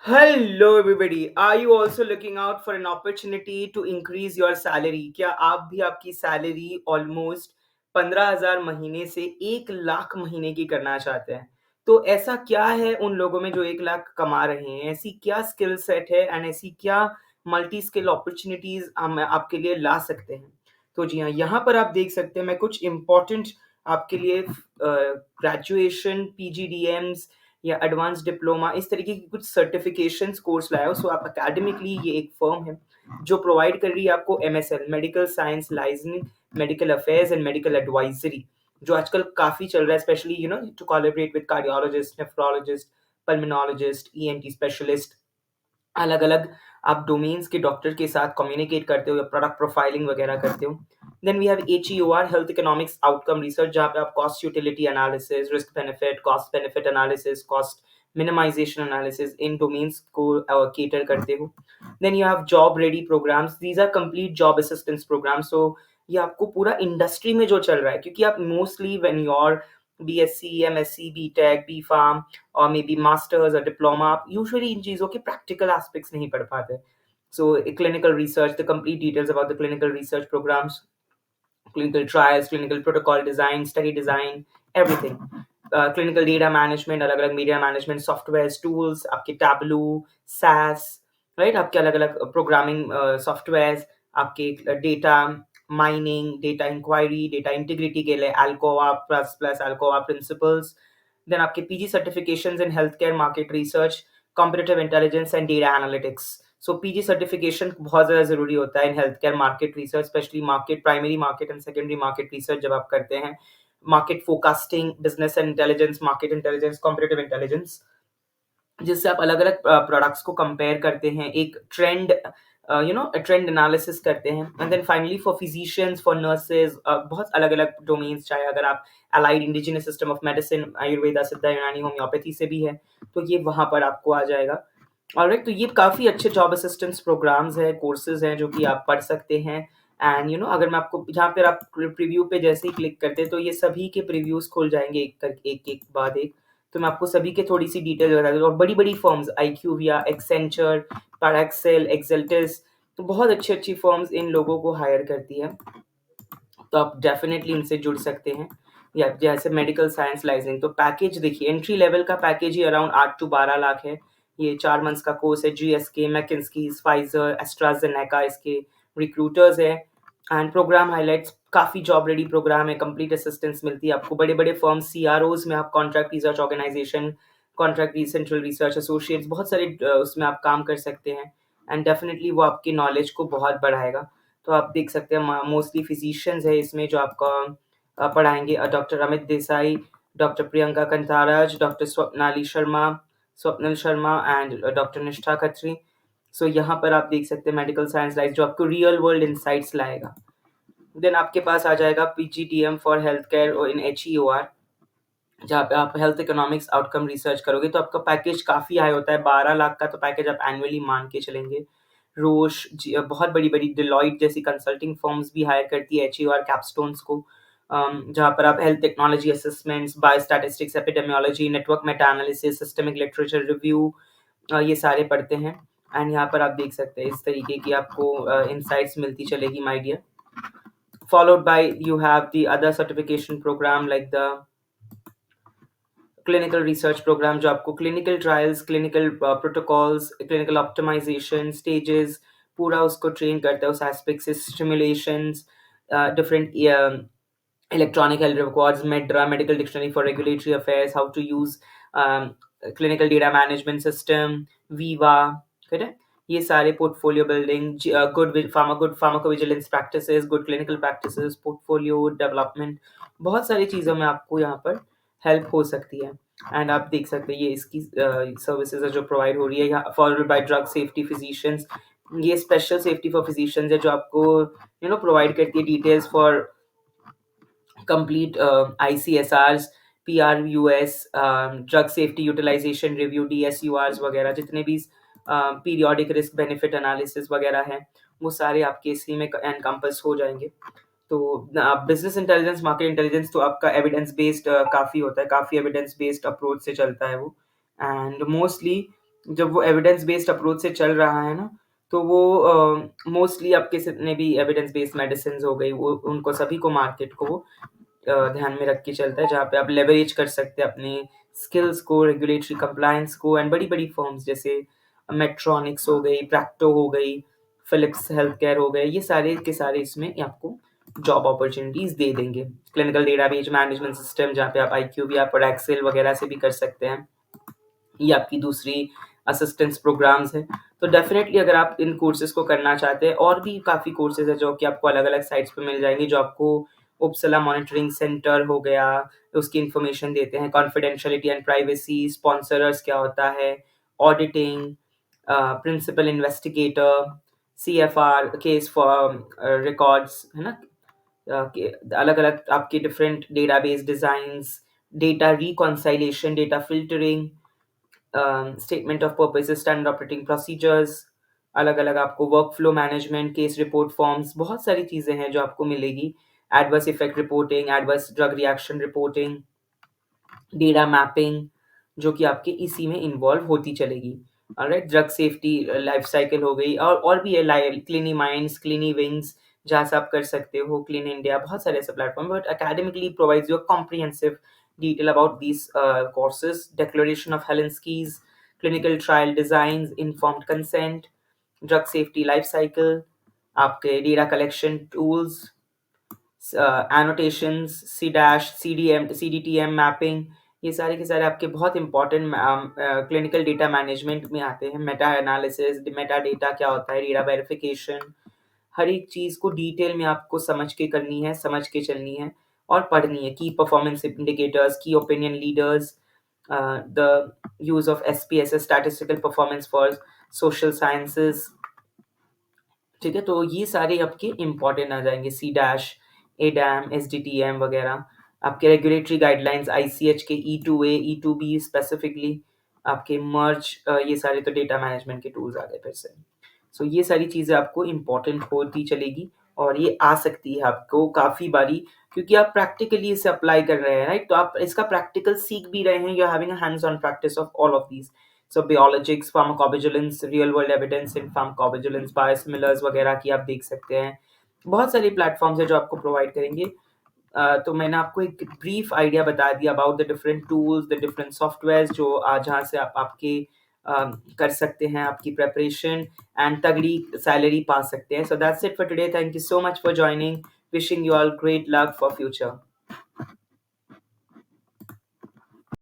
Hello everybody. Are you also looking out for an opportunity to increase your salary? क्या आप भी आपकी salary almost 15,000 महीने से 1 लाख महीने की करना चाहते हैं? तो ऐसा क्या है उन लोगों में जो 1 लाख कमा रहे हैं? ऐसी क्या स्किल सेट है एंड ऐसी क्या मल्टी स्किल अपॉर्चुनिटीज हम आपके लिए ला सकते हैं? तो जी हाँ, यहाँ पर आप देख सकते हैं मैं कुछ इम्पोर्टेंट आपके लिए ग्रेजुएशन, पीजीडीएम्स या एडवांस डिप्लोमा इस तरीके की कुछ सर्टिफिकेशंस कोर्स लाया हो। सो आप एकेडमिकली ये एक फर्म है जो प्रोवाइड कर रही है आपको MSL, medical science licensing, medical affairs and medical advisory, जो आजकल काफ़ी चल रहा है, specially to collaborate with cardiologist, nephrologist, pulmonologist, ENT specialist. अलग-अलग आप डोमेन्स के डॉक्टर के साथ कम्युनिकेट करते हो या प्रोडक्ट प्रोफाइलिंग वगैरह करते हो। Then we have HEOR, health economics outcome research, जहाँ पे आप cost utility analysis, risk benefit, cost benefit analysis, cost minimization analysis, इन डोमेन्स को कैटर करते हो। Then you have job ready programs, these are complete job assistance program. So ये आपको पूरा इंडस्ट्री में जो चल रहा है, क्योंकि आप mostly when you are BSc, MSc, BTech, B.Pharm और मे बी मास्टर्स और डिप्लोमा, आप यूजुअली इन चीज़ों के प्रैक्टिकल एस्पेक्ट्स नहीं पढ़ पाते। So clinical research, the complete details about the clinical research programmes, clinical trials, clinical protocol design, study design, everything. Clinical data management, अलग अलग मीडिया मैनेजमेंट सॉफ्टवेयर टूल्स, आपके टैबलू, सैस, राइट, आपके अलग अलग programming software, आपके data mining, data inquiry, data integrity के लिए ALCOA plus plus, ALCOA principles. Then आपके PG certifications in health care, market research, competitive intelligence and data analytics. So PG certification बहुत ज़्यादा ज़रूरी होता है in health care market research, specially market, primary market and secondary market research जब आप करते हैं। Market forecasting, business intelligence, market intelligence, competitive intelligence, जिससे आप अलग अलग प्रोडक्ट्स को कंपेयर करते हैं, एक ट्रेंड ट्रेंड एनालिसिस करते हैं। And then finally for physicians, for nurses, बहुत अलग अलग डोमेन्स, चाहे अगर आप allied indigenous system of medicine, Ayurveda, Siddha, Unani, homeopathy से भी है, तो ये वहाँ पर आपको आ जाएगा। ऑलराइट, तो ये काफ़ी अच्छे जॉब असिस्टेंस प्रोग्राम्स हैं, कोर्सेज़ हैं जो कि आप पढ़ सकते हैं। एंड अगर मैं आपको जहाँ पर आप प्रीव्यू पे जैसे ही क्लिक करते हैं तो ये सभी के प्रीव्यूज़ खुल जाएँगे एक बाद एक। तो मैं आपको सभी के थोड़ी-सी डिटेल बता देता हूँ। और बड़ी-बड़ी फर्म्स, IQVIA, एक्सेंचर, पैराक्सेल, एक्सेल्टिस, तो बहुत अच्छी-अच्छी फर्म्स इन लोगों को हायर करती हैं। तो आप डेफ़िनेटली इनसे जुड़ सकते हैं। या जैसे मेडिकल साइंस लाइसेंसिंग, तो पैकेज देखिए, एंट्री लेवल का पैकेज ही अराउंड 8 टू 12 लाख है। ये 4 मंथ्स का कोर्स है। GSK, मैकेंस्कीज़, फाइज़र, एस्ट्राज़ेनेका इसके रिक्रूटर्स हैं। एंड प्रोग्राम हाइलाइट्स, काफ़ी जॉब रेडी प्रोग्राम है, कंप्लीट असिस्टेंस मिलती है आपको। बड़े-बड़े फर्म्स, CROs में आप contract research organisation, contract central research associates, बहुत सारे उसमें आप काम कर सकते हैं। एंड डेफ़िनेटली वो आपकी नॉलेज को बहुत बढ़ाएगा। तो आप देख सकते हैं मोस्टली फिजिशियंस है इसमें जो आपका पढ़ाएँगे, doctor Amit Desai, doctor Priyanka Kantharaj, doctor Swapnil Sharma and doctor Nishtha Khatri. सो यहाँ पर आप देख सकते हैं मेडिकल साइंस लाइफ जो आपको रियल वर्ल्ड इनसाइट्स लाएगा। देन आपके पास आ जाएगा PGDM फॉर हेल्थ केयर और इन HEOR, जहाँ पे आप हेल्थ इकोनॉमिक्स आउटकम रिसर्च करोगे तो आपका पैकेज काफ़ी हाई होता है। 12 लाख का तो पैकेज आप एनुअली मान के चलेंगे। रोश बहुत बड़ी-बड़ी डिलॉयट जैसी कंसल्टिंग फर्म्स भी हायर करती है HEOR कैपस्टोन्स को, जहाँ पर आप health technology assessments, biostatistics, epidemiology, network Meta analysis, systemic literature review, ये सारे पढ़ते हैं। एंड यहाँ पर आप देख सकते हैं इस तरीके की आपको इनसाइट्स मिलती चलेगी my dear. Followed by you have the other certification program like the clinical research program, जो आपको clinical trials, clinical protocols, clinical optimization stages, पूरा उसको ट्रेन करता है उस एस्पेक्ट से। Simulations, different electronic health records, MedDRA, medical dictionary for regulatory affairs, how to use clinical data management system, Veeva, ठीक है। ये सारे portfolio building, good pharmacovigilance practices, good clinical practices, portfolio development, बहुत सारी चीज़ों में आपको यहाँ पर हेल्प हो सकती है। एंड आप देख सकते हैं ये इसकी सर्विसेज है जो प्रोवाइड हो रही है यहाँ। Followed by drug safety physicians, ये स्पेशल सेफ्टी फॉर फिजिशियंस है जो आपको प्रोवाइड करती है details for complete ICSRs, PRUS, drug safety utilisation review, DSURs वगैरह, जितने भी पीरियोडिक रिस्क बेनिफिट एनालिसिस वगैरह हैं, वो सारे आपके इसी में एनकम्पस हो जाएंगे। तो बिजनेस इंटेलिजेंस, मार्केट इंटेलिजेंस, तो आपका एविडेंस बेस्ड काफ़ी होता है, काफ़ी एविडेंस बेस्ड अप्रोच से चलता है वो। एंड मोस्टली जब वो एविडेंस बेस्ड अप्रोच से चल रहा है ना, तो वो मोस्टली आपके जितने भी एविडेंस बेस्ड मेडिसिन्स हो गई, वो उनको सभी को मार्केट को ध्यान में रख के चलता है, जहाँ पे आप लेवरेज कर सकते हैं अपने स्किल्स को, रेगुलेटरी कंप्लायंस को, एंड बड़ी-बड़ी फर्म्स जैसे मेट्रॉनिक्स हो गई, प्रैक्टो हो गई, फिलिप्स हेल्थकेयर हो गए, ये सारे के सारे इसमें आपको जॉब अपॉर्च्युनिटीज़ दे देंगे। क्लिनिकल डेटाबेस मैनेजमेंट सिस्टम, जहाँ पे आप IQVIA और एक्सेल वगैरह से भी कर सकते हैं। ये आपकी दूसरी असिस्टेंस प्रोग्राम्स हैं। तो डेफ़िनेटली अगर आप इन कोर्सेज़ को करना चाहते हैं, और भी काफ़ी कोर्सेज़ हैं जो कि आपको अलग-अलग साइट्स पे मिल जाएँगे, जो आपको उपसला मॉनिटरिंग सेंटर हो गया, उसकी इन्फॉर्मेशन देते हैं, कॉन्फिडेंशियलिटी एंड प्राइवेसी, स्पॉन्सरर्स क्या होता है, auditing, principal investigator, CFR, case for records, है ना? के अलग-अलग आपके different database designs, data reconciliation, data filtering, statement of purposes, standard operating procedures, अलग-अलग आपको workflow management, case report forms, बहुत सारी चीज़ें हैं जो आपको मिलेगी। Adverse effect reporting, adverse drug reaction reporting, data mapping, जो कि आपके इसी में इन्वॉल्व होती चलेगी। Alright, drug safety life cycle हो गई, और भी है, क्लीनी माइंड्स, क्लीनी विंग्स, जहाँ से आप कर सकते हो, क्लीन इंडिया, बहुत सारे ऐसे platform, but academically provides you a comprehensive detail about these courses, declaration of Helsinki's, clinical trial designs, informed consent, drug safety life cycle, आपके data collection tools, annotations, C dash, CDM, CDTM mapping, ये सारे के सारे आपके बहुत important clinical data management में आते हैं। मेटा एनालिसिस, मेटा डेटा क्या होता है, डेटा वेरिफिकेशन, हर एक चीज़ को डिटेल में आपको समझ के करनी है, समझ के चलनी है और पढ़नी है। की परफॉर्मेंस इंडिकेटर्स, की opinion leaders, the use of SPSS, statistical performance for social sciences, ठीक है? तो ये सारे आपके इम्पोर्टेंट आ जाएँगे, सी डैश, एडैम, एसडीटीएम वगैरह। आपके रेगुलेटरी गाइडलाइंस, ICH के E2A, E2B स्पेसिफिकली, आपके मर्ज, ये सारे तो डेटा मैनेजमेंट के टूल्स आ गए फिर से। सो ये सारी चीज़ें आपको इम्पोर्टेंट होती चलेगी, और ये आ सकती है आपको काफ़ी बारी, क्योंकि आप प्रैक्टिकली इसे अप्लाई कर रहे हैं, राइट? तो आप इसका प्रैक्टिकल सीख भी रहे हैं, you are having a hands on practice of all of these. So biologics, pharmacovigilance, real world evidence in pharmacovigilance, biosimilars वगैरह की आप देख सकते हैं। बहुत सारे प्लेटफ़ॉर्म्स हैं जो आपको प्रोवाइड करेंगे। तो मैंने आपको एक ब्रीफ आइडिया बता दिया about the different tools, the different softwares, जो जहाँ से आप आपके कर सकते हैं आपकी प्रिपरेशन, एंड तगड़ी सैलरी पा सकते हैं। So that's it for today. Thank you so much for joining. Wishing you all great luck for future.